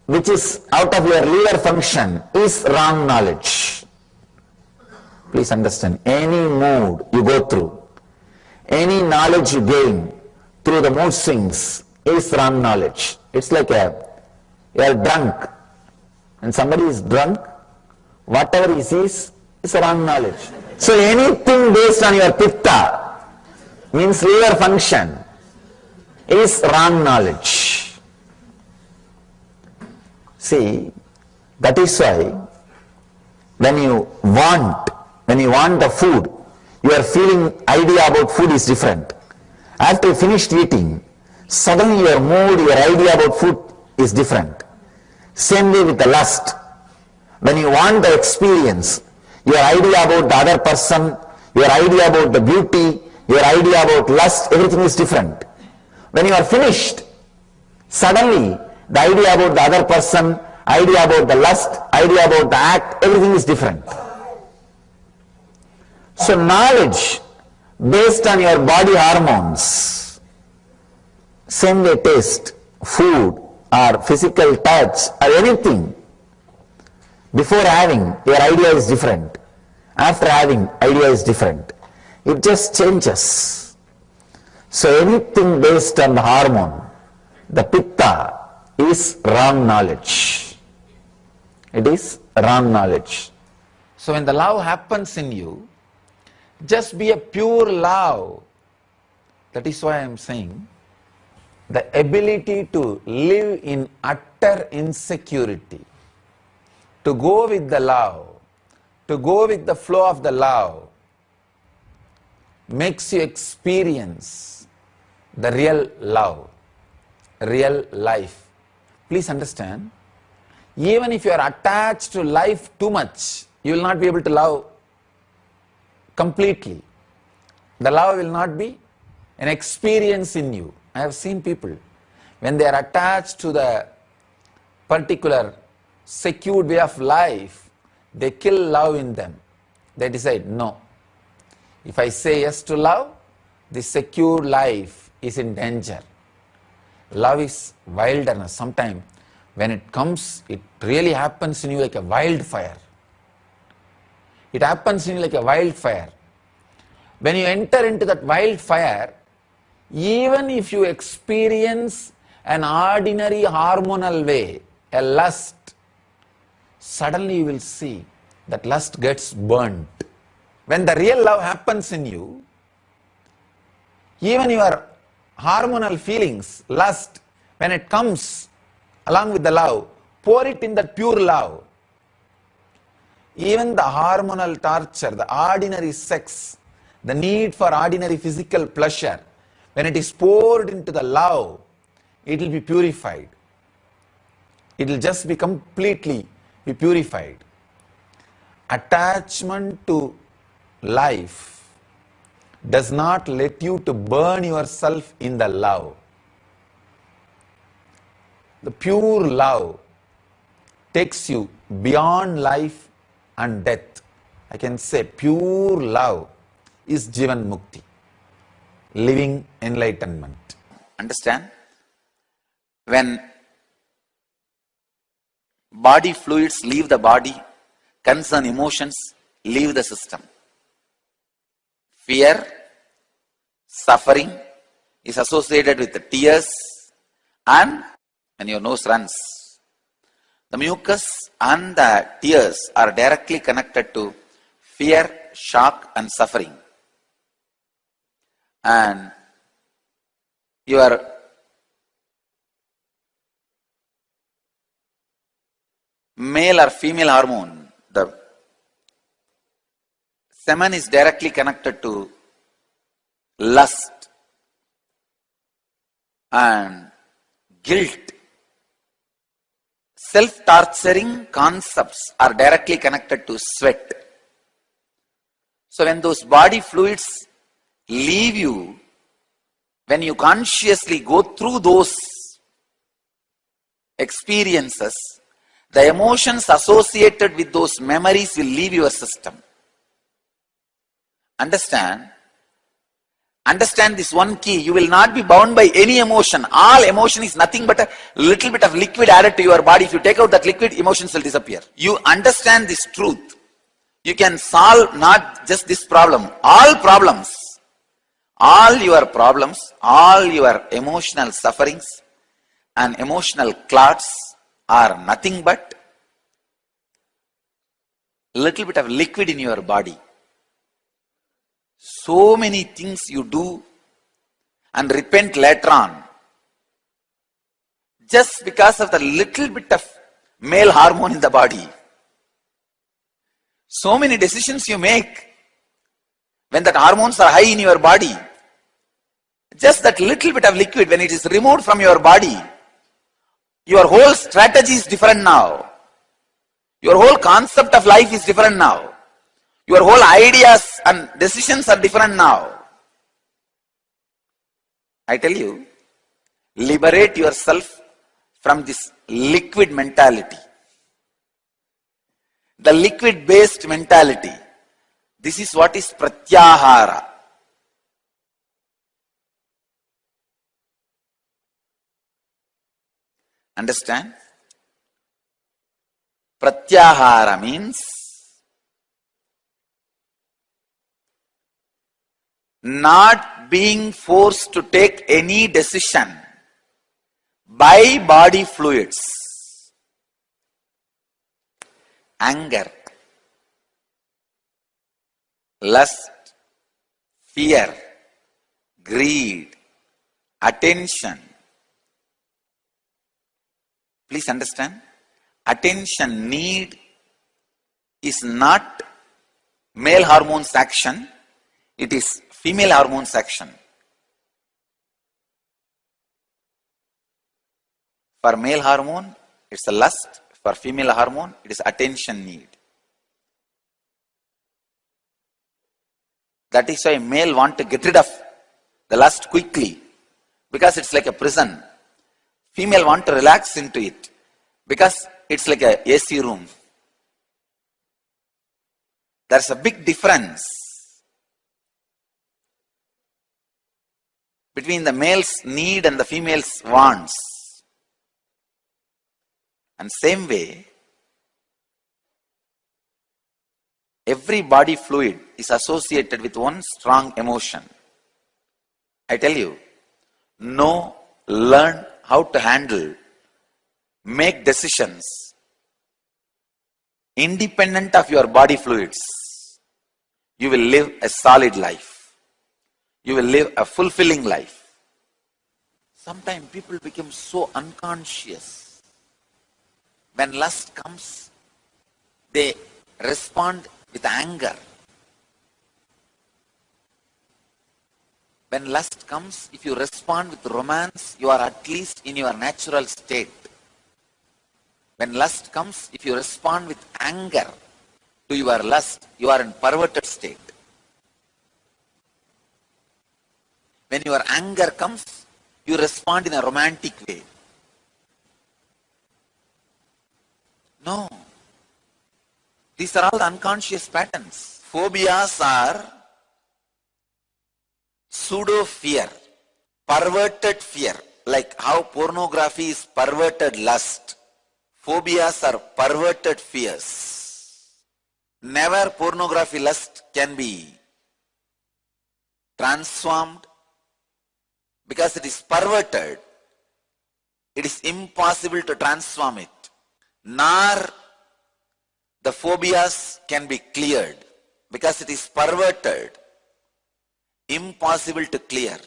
which is out of your liver function is wrong knowledge. Please understand, any mood you go through, any knowledge you gain through the mood swings is wrong knowledge. It's like you are drunk and somebody is drunk, whatever he sees is wrong knowledge. So anything based on your pitta, means liver function, is wrong knowledge. See, that is why when you want the food, your feeling idea about food is different. After you finished eating, suddenly your mood, your idea about food is different. Same way with the lust. When you want the experience, your idea about the other person, your idea about the beauty, your idea about lust, everything is different. When you are finished, suddenly the idea about the other person, idea about the lust, idea about the act, everything is different. So knowledge based on your body hormones, same way taste, food or physical touch or anything, before having your idea is different, after having idea is different. It just changes. So anything based on the hormone, the pitta, is wrong knowledge. It is wrong knowledge. So when the love happens in you, just be a pure love. That is why I am saying, the ability to live in utter insecurity, to go with the love, to go with the flow of the love, makes you experience the real love, real life. Please understand, even if you are attached to life too much, you will not be able to love completely. The love will not be an experience in you. I have seen people, when they are attached to the particular secured way of life, they kill love in them. They decide, no, if I say yes to love, this secure life is in danger. Love is wilderness. Sometimes when it comes, it really happens in you like a wildfire. It happens in you like a wildfire. When you enter into that wildfire, even if you experience an ordinary hormonal way, a lust, suddenly you will see that lust gets burnt. When the real love happens in you, even your hormonal feelings, lust, when it comes along with the love, pour it in that pure love. Even the hormonal torture, the ordinary sex, the need for ordinary physical pleasure, when it is poured into the love, it will be purified. It will just be completely be purified. Attachment to life does not let you to burn yourself in the love. The pure love takes you beyond life and death. I can say pure love is Jivan Mukti, living enlightenment. Understand? When body fluids leave the body, concern emotions leave the system. Fear, suffering is associated with the tears, and when your nose runs, the mucus and the tears are directly connected to fear, shock and suffering. And your male or female hormone, the semen, is directly connected to lust and guilt. Self-torturing concepts are directly connected to sweat. So when those body fluids leave you, when you consciously go through those experiences, the emotions associated with those memories will leave your system. Understand? Understand this one key. You will not be bound by any emotion. All emotion is nothing but a little bit of liquid added to your body. If you take out that liquid, emotions will disappear. You understand this truth, you can solve not just this problem, all problems. All your problems, all your emotional sufferings and emotional clots are nothing but a little bit of liquid in your body. So many things you do and repent later on just because of the little bit of male hormone in the body. So many decisions you make when that hormones are high in your body. Just that little bit of liquid, when it is removed from your body, your whole strategy is different now. Your whole concept of life is different now. Your whole ideas and decisions are different now. I tell you, liberate yourself from this liquid mentality. The liquid based mentality. This is what is pratyahara. Understand? Pratyahara means not being forced to take any decision by body fluids. Anger, lust, fear, greed, attention. Please understand, attention need is not male hormones action, it is female hormones action. For male hormone, it's a lust. For female hormone, it is attention need. That is why male want to get rid of the lust quickly, because it's like a prison. Female want to relax into it, because it's like a AC room. There's a big difference between the male's need and the female's wants. And same way, every body fluid is associated with one strong emotion. I tell you, know, learn how to handle, make decisions independent of your body fluids. You will live a solid life. You will live a fulfilling life. Sometimes people become so unconscious. When lust comes, they respond with anger. When lust comes, if you respond with romance, you are at least in your natural state. When lust comes, if you respond with anger to your lust, you are in perverted state. When your anger comes, you respond in a romantic way. No. These are all the unconscious patterns. Phobias are pseudo fear, perverted fear, like how pornography is perverted lust. Phobias are perverted fears. Never pornography lust can be transformed, because it is perverted. It is impossible to transform it. Nor the phobias can be cleared, because it is perverted, impossible to clear.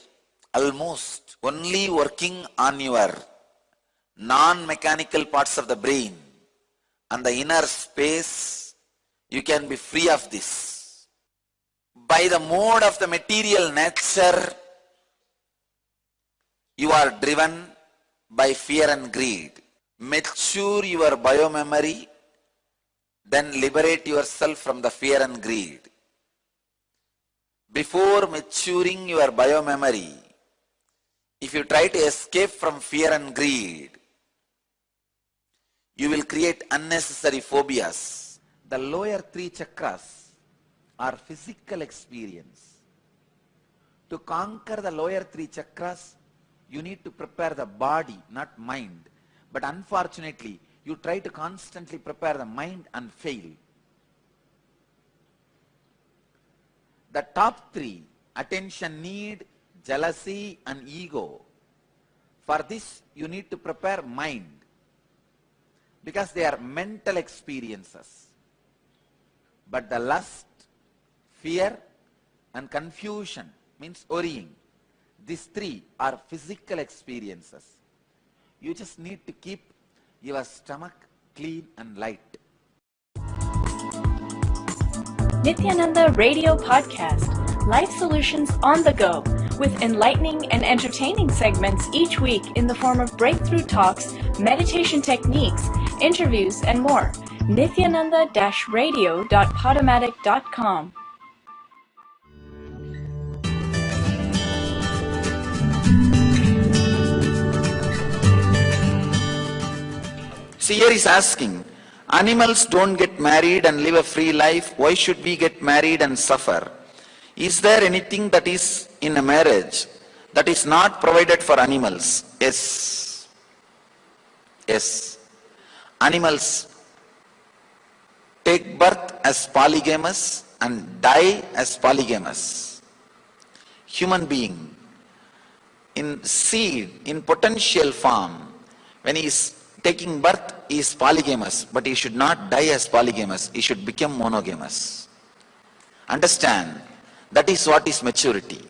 Almost only working on your non-mechanical parts of the brain and the inner space, you can be free of this. By the mode of the material nature, you are driven by fear and greed. Mature your biomemory, then liberate yourself from the fear and greed. Before maturing your biomemory, if you try to escape from fear and greed, you will create unnecessary phobias. The lower three chakras are physical experience. To conquer the lower three chakras, you need to prepare the body, not mind. But unfortunately, you try to constantly prepare the mind and fail. The top three, attention need, jealousy and ego. For this, you need to prepare mind, because they are mental experiences. But the lust, fear and confusion, means worrying, these three are physical experiences. You just need to keep your stomach clean and light. Nithyananda Radio Podcast, Life Solutions on the Go, with enlightening and entertaining segments each week in the form of breakthrough talks, meditation techniques, interviews, and more. Nithyananda-radio.podomatic.com. See, here he's asking, animals don't get married and live a free life. Why should we get married and suffer? Is there anything that is in a marriage that is not provided for animals? Yes. Yes. Animals take birth as polygamous and die as polygamous. Human being, in seed, in potential form, when he is taking birth, he is polygamous, but he should not die as polygamous. He should become monogamous. Understand, that is what is maturity.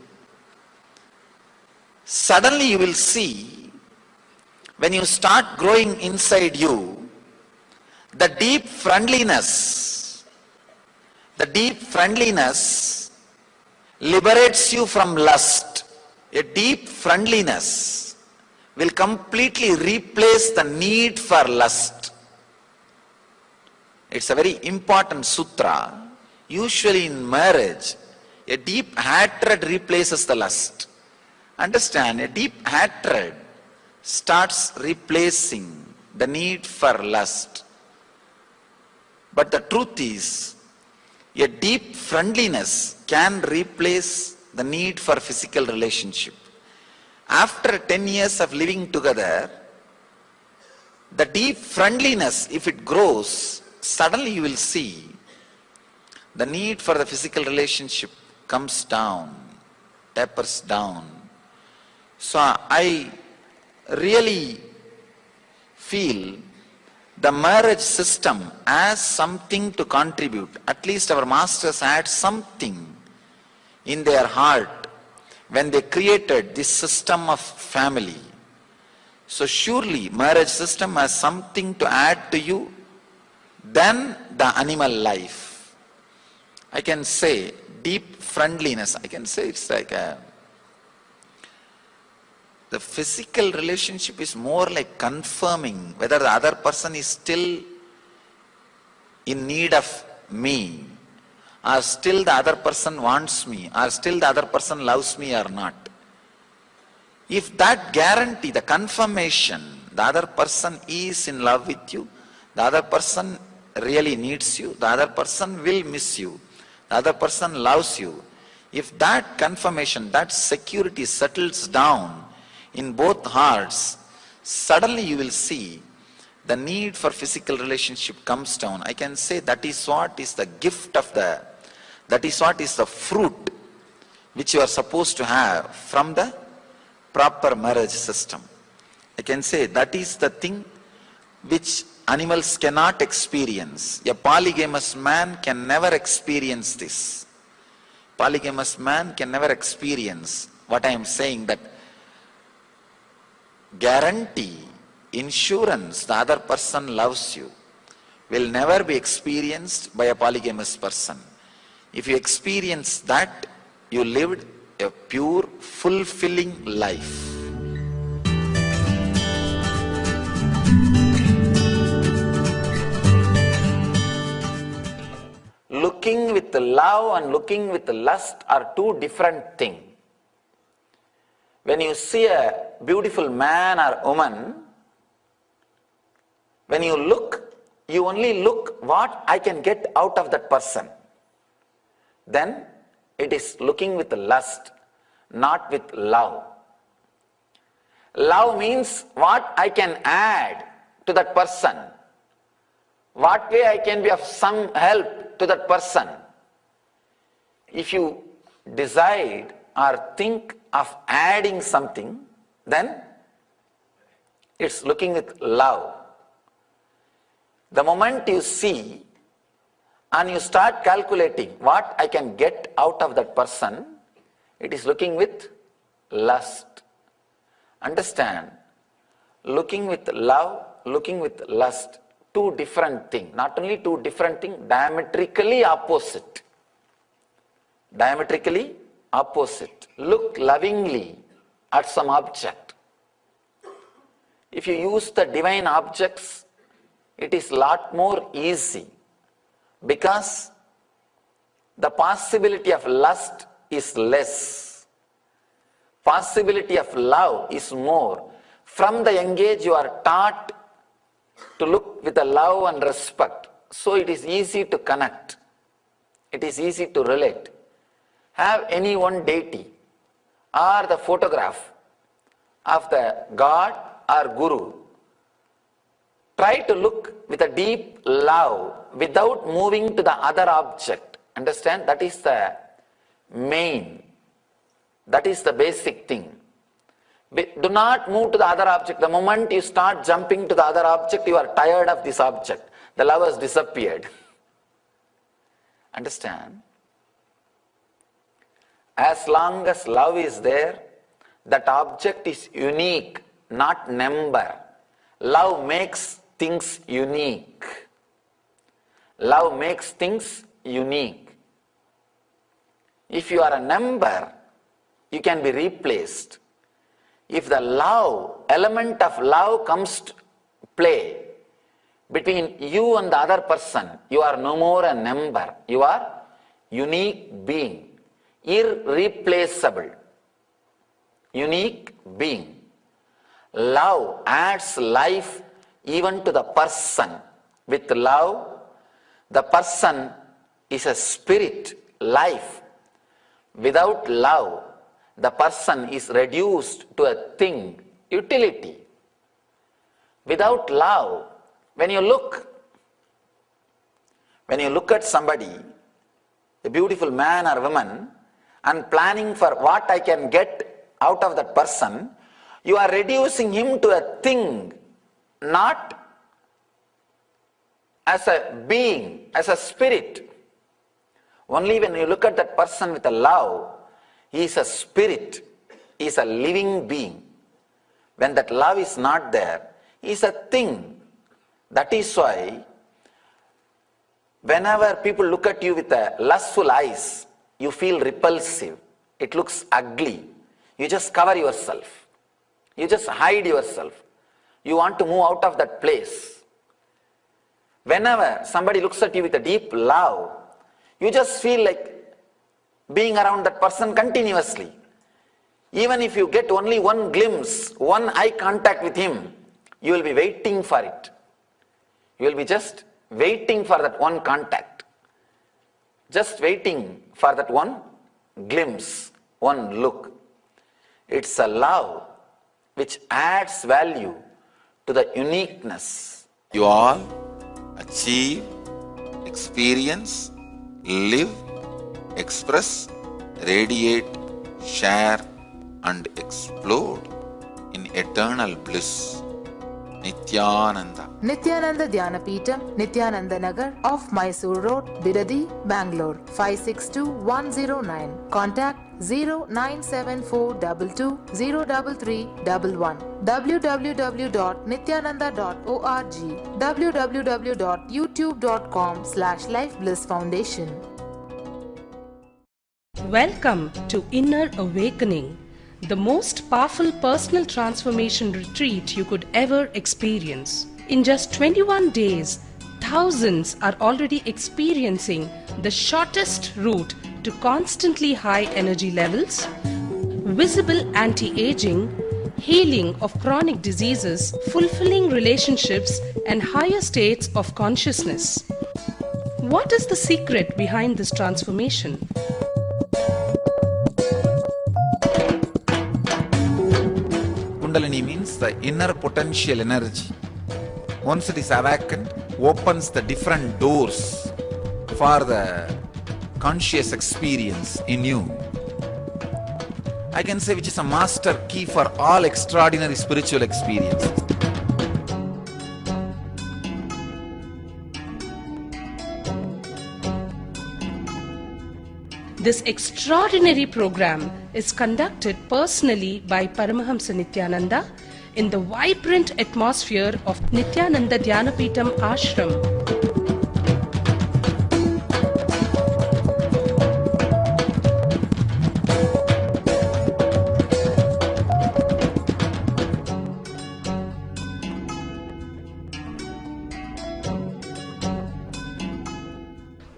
Suddenly you will see, when you start growing inside you, the deep friendliness liberates you from lust. A deep friendliness will completely replace the need for lust. It's a very important sutra. Usually in marriage, a deep hatred replaces the lust. Understand, a deep hatred starts replacing the need for lust. But the truth is, a deep friendliness can replace the need for physical relationship. After 10 years of living together, the deep friendliness, if it grows, suddenly you will see the need for the physical relationship comes down, tapers down. So I really feel the marriage system as something to contribute. At least our masters had something in their heart when they created this system of family. So surely marriage system has something to add to you than the animal life. I can say deep friendliness, I can say it's like the physical relationship is more like confirming whether the other person is still in need of me, or still the other person wants me, or still the other person loves me or not. If that guarantee, the confirmation, the other person is in love with you, the other person really needs you, the other person will miss you, the other person loves you. If that confirmation, that security settles down in both hearts, suddenly you will see the need for physical relationship comes down. I can say that is what is the gift of that is what is the fruit which you are supposed to have from the proper marriage system. I can say that is the thing which animals cannot experience. A polygamous man can never experience this. Polygamous man can never experience what I am saying, that guarantee, insurance, the other person loves you, will never be experienced by a polygamous person. If you experience that, you lived a pure, fulfilling life. Looking with love and looking with lust are two different things. When you see a beautiful man or woman, when you look, you only look what I can get out of that person. Then it is looking with lust, not with love. Love means what I can add to that person, what way I can be of some help to that person. If you decide or think of adding something, then it's looking with love. The moment you see and you start calculating what I can get out of that person, it is looking with lust. Understand, looking with love, looking with lust, two different things. Not only two different things, diametrically opposite. Diametrically opposite. Look lovingly at some object. If you use the divine objects, it is lot more easy, because the possibility of lust is less. Possibility of love is more. From the young age you are taught to look with a love and respect. So it is easy to connect. It is easy to relate. Have any one deity or the photograph of the God or Guru. Try to look with a deep love without moving to the other object. Understand? That is the main. That is the basic thing. Do not move to the other object. The moment you start jumping to the other object, you are tired of this object. The love has disappeared. Understand? As long as love is there, that object is unique, not number. Love makes things unique. Love makes things unique. If you are a number, you can be replaced. If the love, element of love comes to play between you and the other person, you are no more a number. You are unique being, irreplaceable. Unique being. Love adds life even to the person. With love, the person is a spirit, life. Without love, the person is reduced to a thing, utility. Without love, when you look at somebody, a beautiful man or woman, and planning for what I can get out of that person, you are reducing him to a thing, not as a being, as a spirit. Only when you look at that person with a love, he is a spirit, he is a living being. When that love is not there, he is a thing. That is why whenever people look at you with a lustful eyes, you feel repulsive. It looks ugly. You just cover yourself. You just hide yourself. You want to move out of that place. Whenever somebody looks at you with a deep love, you just feel like being around that person continuously. Even if you get only one glimpse, one eye contact with him, you will be waiting for it. You will be just waiting for that one contact. Just waiting for that one glimpse, one look. It's a love which adds value to the uniqueness. You all achieve, experience, live, express, radiate, share and explode in eternal bliss. Nithyananda. Nithyananda Dhyanapitham, Nithyananda Nagar, off Mysore Road, Bidadi, Bangalore, 562109. Contact 097422033311. www.nithyananda.org. www.youtube.com/lifeblissfoundation. Welcome to Inner Awakening, the most powerful personal transformation retreat you could ever experience. In just 21 days, thousands are already experiencing the shortest route to constantly high energy levels, visible anti-aging, healing of chronic diseases, fulfilling relationships, and higher states of consciousness. What is the secret behind this transformation? Kundalini means the inner potential energy. Once it is awakened, opens the different doors for the conscious experience in you. I can say which is a master key for all extraordinary spiritual experiences. This extraordinary program is conducted personally by Paramahamsa Nithyananda in the vibrant atmosphere of Nithyananda Dhyanapitham Ashram.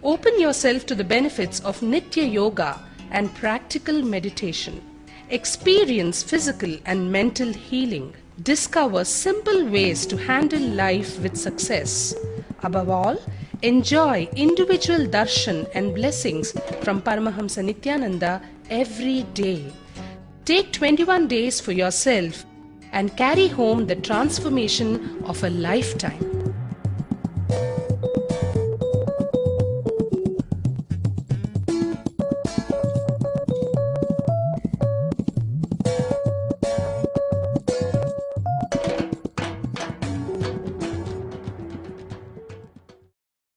Open yourself to the benefits of Nitya Yoga and practical meditation. Experience physical and mental healing. Discover simple ways to handle life with success. Above all, enjoy individual darshan and blessings from Paramahamsa Nithyananda every day. Take 21 days for yourself and carry home the transformation of a lifetime.